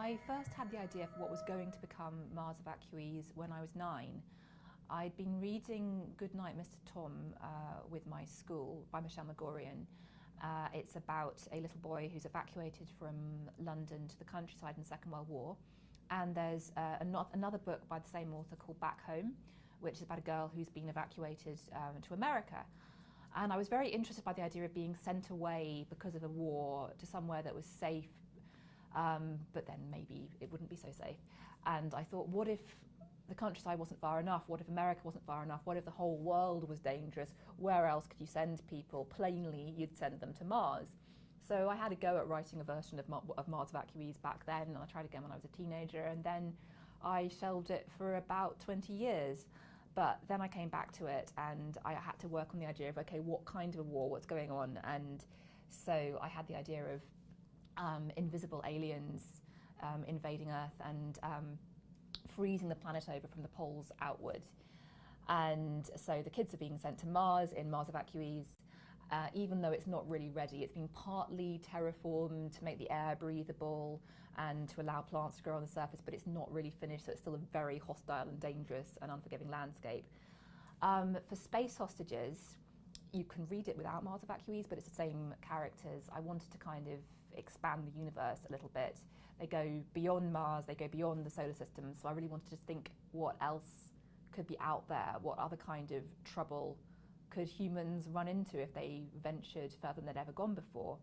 I first had the idea for what was going to become Mars Evacuees when I was 9. I'd been reading Goodnight Mr. Tom with my school by Michelle Magorian. It's about a little boy who's evacuated from London to the countryside in the Second World War. And there's another book by the same author called Back Home, which is about a girl who's been evacuated to America. And I was very interested by the idea of being sent away because of a war to somewhere that was safe, but then maybe it wouldn't be so safe. And I thought, what if the countryside wasn't far enough? What if America wasn't far enough? What if the whole world was dangerous? Where else could you send people? Plainly, you'd send them to Mars. So I had a go at writing a version of Mars Evacuees back then, and I tried again when I was a teenager, and then I shelved it for about 20 years. But then I came back to it, and I had to work on the idea of, okay, what kind of a war, what's going on? And so I had the idea of invisible aliens invading Earth and freezing the planet over from the poles outward. And so the kids are being sent to Mars in Mars Evacuees, even though it's not really ready. It's been partly terraformed to make the air breathable and to allow plants to grow on the surface, but it's not really finished, so it's still a very hostile and dangerous and unforgiving landscape. For space hostages, you can read it without Mars Evacuees, but it's the same characters. I wanted to kind of expand the universe a little bit. They go beyond Mars, they go beyond the solar system, so I really wanted to think what else could be out there, what other kind of trouble could humans run into if they ventured further than they'd ever gone before.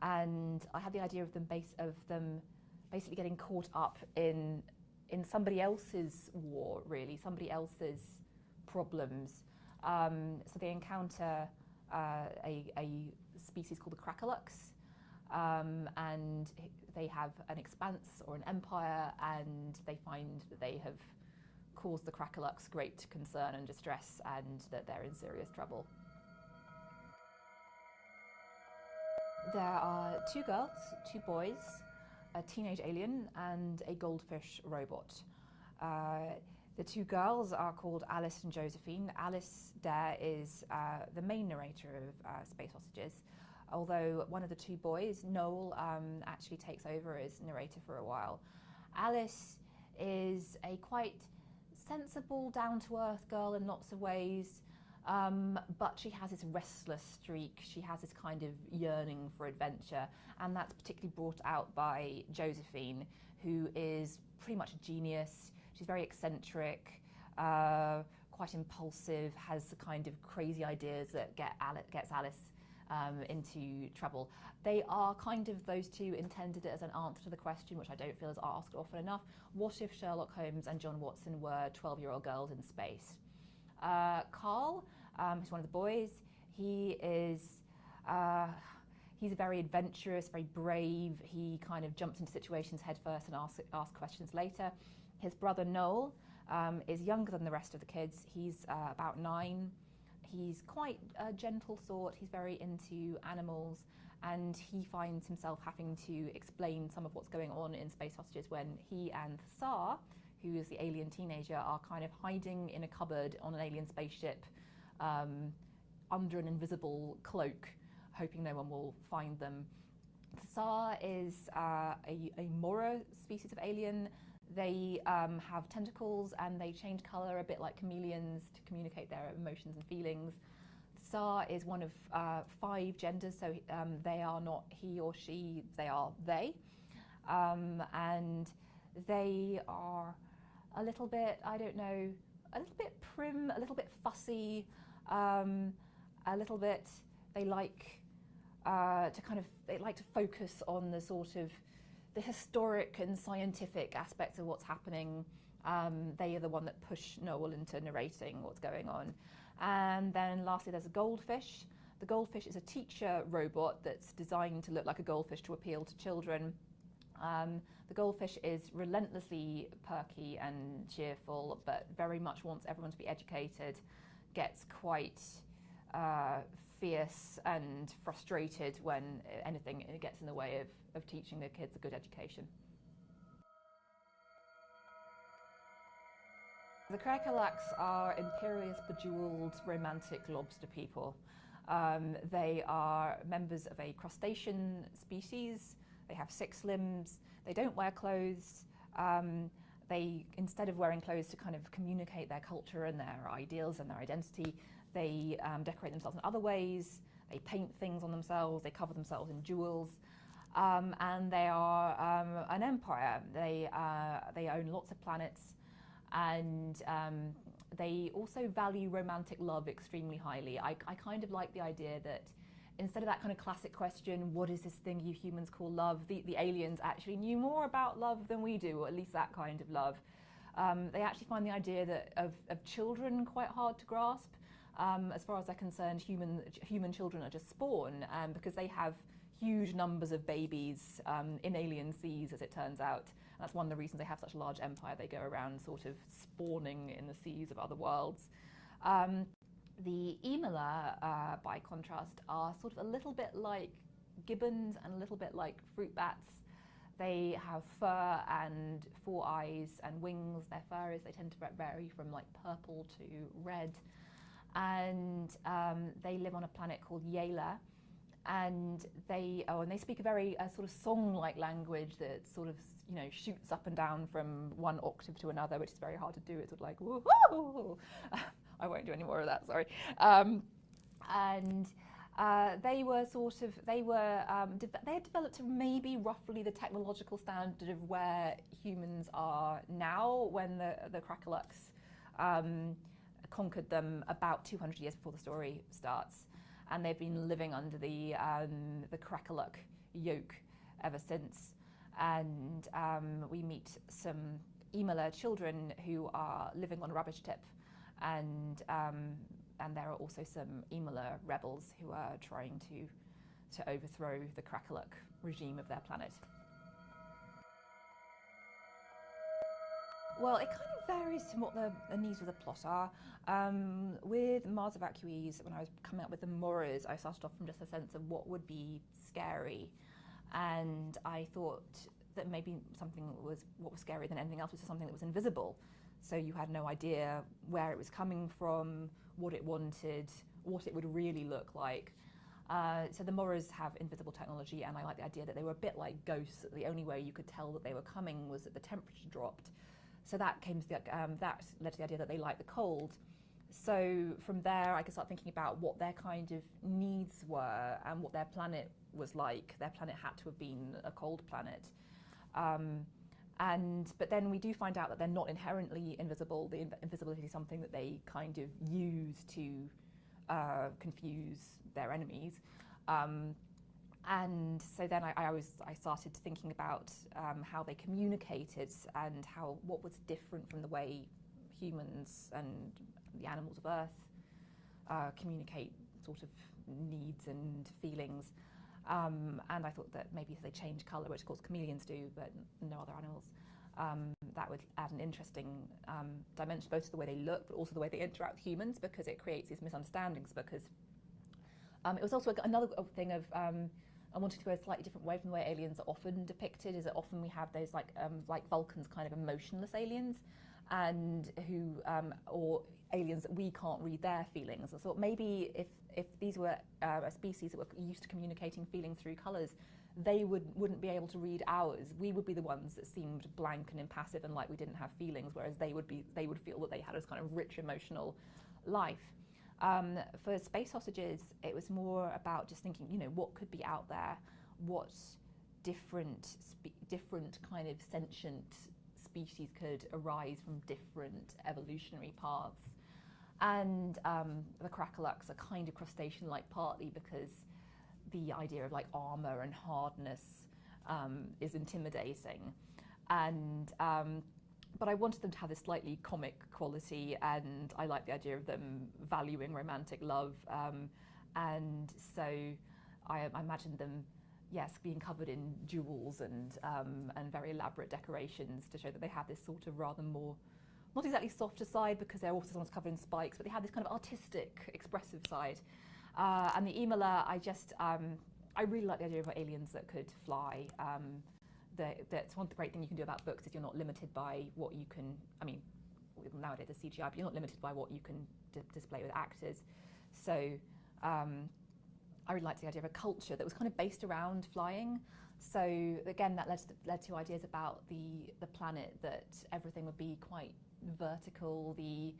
And I had the idea of them basically getting caught up in somebody else's war, really, somebody else's problems. So they encounter a species called the Cracolux, and they have an expanse or an empire, and they find that they have caused the Cracolux great concern and distress, and that they're in serious trouble. There are 2 girls, 2 boys, a teenage alien and a goldfish robot. The 2 girls are called Alice and Josephine. Alice there is the main narrator of Space Hostages, although one of the 2 boys, Noel, actually takes over as narrator for a while. Alice is a quite sensible, down-to-earth girl in lots of ways, but she has this restless streak. She has this kind of yearning for adventure, and that's particularly brought out by Josephine, who is pretty much a genius. She's very eccentric, quite impulsive, has the kind of crazy ideas that gets Alice into trouble. They are kind of, those 2 intended as an answer to the question, which I don't feel is asked often enough: what if Sherlock Holmes and John Watson were 12-year-old girls in space? Carl, who's one of the boys, he's very adventurous, very brave. He kind of jumps into situations head first and asks questions later. His brother Noel is younger than the rest of the kids. He's about 9. He's quite a gentle sort. He's very into animals, and he finds himself having to explain some of what's going on in Space Hostages when he and Thar, who is the alien teenager, are kind of hiding in a cupboard on an alien spaceship under an invisible cloak, hoping no one will find them. Thar is a Mora species of alien. They have tentacles and they change colour a bit like chameleons to communicate their emotions and feelings. Thar is one of 5 genders, so they are not he or she, they are they. And they are a little bit, I don't know, a little bit prim, a little bit fussy, a little bit, they like to focus on the sort of the historic and scientific aspects of what's happening. They are the one that push Noel into narrating what's going on. And then lastly, there's a goldfish. The goldfish is a teacher robot that's designed to look like a goldfish to appeal to children. The goldfish is relentlessly perky and cheerful, but very much wants everyone to be educated, gets quite fierce and frustrated when anything gets in the way of teaching the kids a good education. The Cracolux are imperious, bejeweled, romantic lobster people. They are members of a crustacean species They have 6 limbs. They don't wear clothes. They, instead of wearing clothes to kind of communicate their culture and their ideals and their identity, they decorate themselves in other ways. They paint things on themselves. They cover themselves in jewels. And they are an empire. They own lots of planets, and they also value romantic love extremely highly. I kind of like the idea that instead of that kind of classic question, what is this thing you humans call love, the aliens actually knew more about love than we do, or at least that kind of love. They actually find the idea of children quite hard to grasp. As far as they're concerned, human children are just spawn, because they have huge numbers of babies in alien seas, as it turns out. And that's one of the reasons they have such a large empire. They go around sort of spawning in the seas of other worlds. The Emila, by contrast, are sort of a little bit like gibbons and a little bit like fruit bats. They have fur and 4 eyes and wings. Their fur they tend to vary from like purple to red. And they live on a planet called Yela. And they speak a very sort of song-like language that sort of, you know, shoots up and down from one octave to another, which is very hard to do. It's sort of like, woo-hoo! I won't do any more of that, sorry. They had developed to maybe roughly the technological standard of where humans are now when the Cracolux conquered them about 200 years before the story starts. And they've been living under the Cracolux yoke ever since. And we meet some Emila children who are living on a rubbish tip, and there are also some Emila rebels who are trying to overthrow the Cracolux regime of their planet. Well, it kind of varies from what the needs of the plot are. With Mars Evacuees, when I was coming up with the Moras, I started off from just a sense of what would be scary. And I thought that maybe what was scarier than anything else was something that was invisible. So you had no idea where it was coming from, what it wanted, what it would really look like. So the Moras have invisible technology, and I like the idea that they were a bit like ghosts, that the only way you could tell that they were coming was that the temperature dropped. So that that led to the idea that they like the cold. So from there, I could start thinking about what their kind of needs were and what their planet was like. Their planet had to have been a cold planet. But then we do find out that they're not inherently invisible. The invisibility is something that they kind of use to confuse their enemies. And so then I started thinking about how they communicated and what was different from the way humans and the animals of Earth communicate sort of needs and feelings. And I thought that maybe if they change colour, which of course chameleons do, but no other animals, that would add an interesting dimension, both to the way they look, but also the way they interact with humans, because it creates these misunderstandings. Because it was also another thing of I wanted to go a slightly different way from the way aliens are often depicted. Is that often we have those like Vulcans, kind of emotionless aliens, and who or aliens that we can't read their feelings. I thought maybe if these were a species that were used to communicating feeling through colours, they wouldn't be able to read ours. We would be the ones that seemed blank and impassive and like we didn't have feelings, whereas they would feel that they had this kind of rich emotional life. For space sausages, it was more about just thinking, you know, what could be out there, what different kind of sentient species could arise from different evolutionary paths. And the Cracolux are kind of crustacean-like, partly because the idea of like armor and hardness is intimidating, and but I wanted them to have this slightly comic quality, and I like the idea of them valuing romantic love, and so I imagined them, yes, being covered in jewels and very elaborate decorations to show that they have this sort of rather more, not exactly softer side, because they're also sometimes covered in spikes, but they have this kind of artistic, expressive side. And the Emila, I really like the idea of aliens that could fly. That's one great thing you can do about books is you're not limited by what you can, I mean, nowadays it's CGI, but you're not limited by what you can display with actors. So I really liked the idea of a culture that was kind of based around flying. So again, that led to ideas about the planet, that everything would be quite vertical. The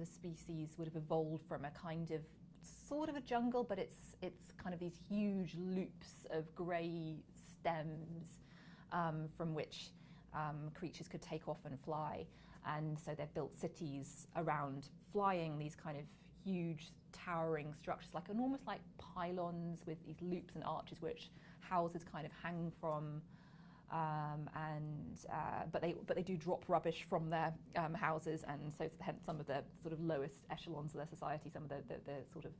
species would have evolved from a kind of sort of a jungle, but it's kind of these huge loops of grey stems from which creatures could take off and fly. And so they've built cities around flying, these kind of huge towering structures, like almost like pylons with these loops and arches which houses kind of hang from. But they do drop rubbish from their houses, and so hence some of the sort of lowest echelons of their society, some of the sort of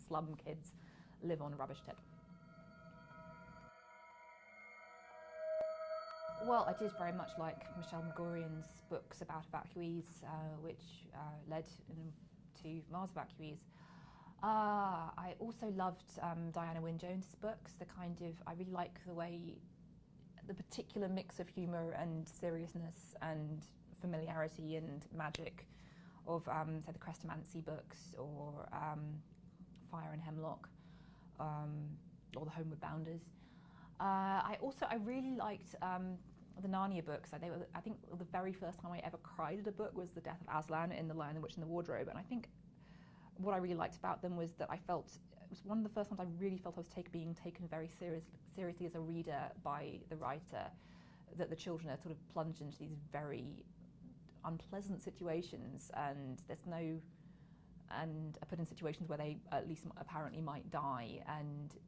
slum kids live on a rubbish tip. Well, I did very much like Michelle Magorian's books about evacuees, which led to Mars Evacuees. I also loved Diana Wynne Jones's books. I really like the particular mix of humour and seriousness and familiarity and magic of say the Chrestomanci books, or Fire and Hemlock, or the Homeward Bounders. I really liked the Narnia books. I think the very first time I ever cried at a book was The Death of Aslan in The Lion, the Witch and the Wardrobe, and I think what I really liked about them was that it was one of the first times I really felt I was being taken very seriously as a reader by the writer, that the children are sort of plunged into these very unpleasant situations, and are put in situations where they at least apparently might die, and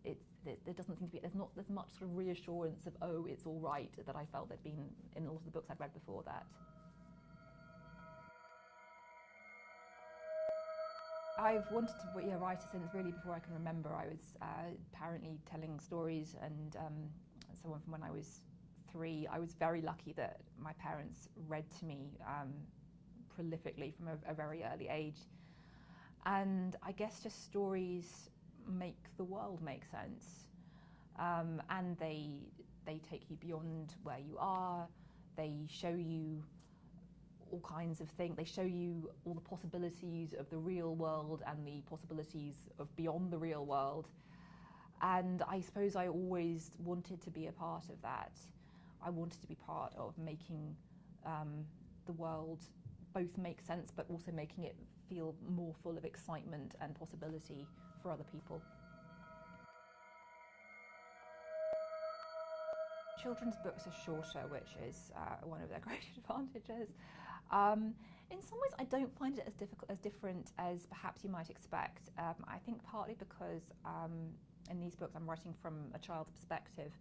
there doesn't seem to be, there's much sort of reassurance of, oh, it's all right, that I felt there'd been in a lot of the books I'd read before that. I've wanted to be a writer since really before I can remember. I was apparently telling stories and so on from when I was 3. I was very lucky that my parents read to me prolifically from a very early age. And I guess just stories make the world make sense. And they take you beyond where you are. They show you all kinds of things. They show you all the possibilities of the real world and the possibilities of beyond the real world. And I suppose I always wanted to be a part of that. I wanted to be part of making the world both make sense, but also making it feel more full of excitement and possibility for other people. Children's books are shorter, which is one of their great advantages. In some ways, I don't find it as different as perhaps you might expect. I think partly because in these books I'm writing from a child's perspective,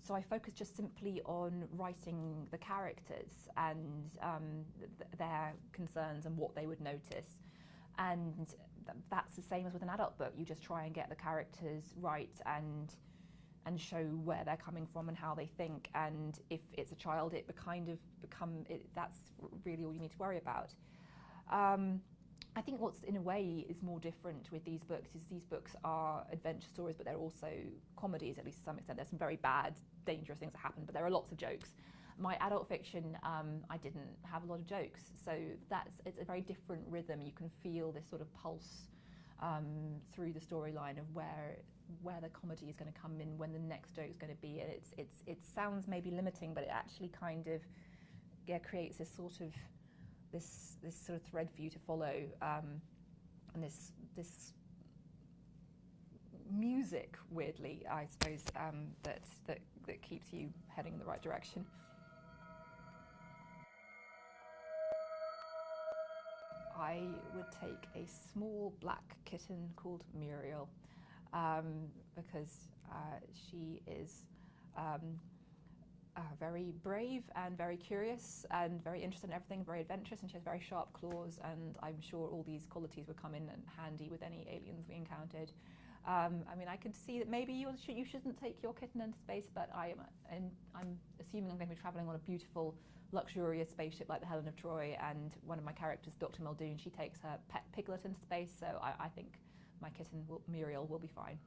so I focus just simply on writing the characters and their concerns and what they would notice. And that's the same as with an adult book. You just try and get the characters right and show where they're coming from and how they think. And if it's a child, that's really all you need to worry about. I think what's in a way is more different with these books is these books are adventure stories, but they're also comedies, at least to some extent. There's some very bad, dangerous things that happen, but there are lots of jokes. My adult fiction, I didn't have a lot of jokes, so it's a very different rhythm. You can feel this sort of pulse through the storyline of where the comedy is going to come in, when the next joke is going to be. And it sounds maybe limiting, but it actually kind of creates this sort of thread for you to follow, and this music, weirdly, I suppose, that keeps you heading in the right direction. I would take a small black kitten called Muriel, because she is very brave and very curious and very interested in everything, very adventurous, and she has very sharp claws, and I'm sure all these qualities would come in handy with any aliens we encountered. I mean, I could see that maybe you shouldn't take your kitten into space, but I'm assuming I'm going to be travelling on a beautiful, luxurious spaceship like the Helen of Troy, and one of my characters, Dr. Muldoon, she takes her pet piglet into space, so I think my kitten, Muriel, will be fine.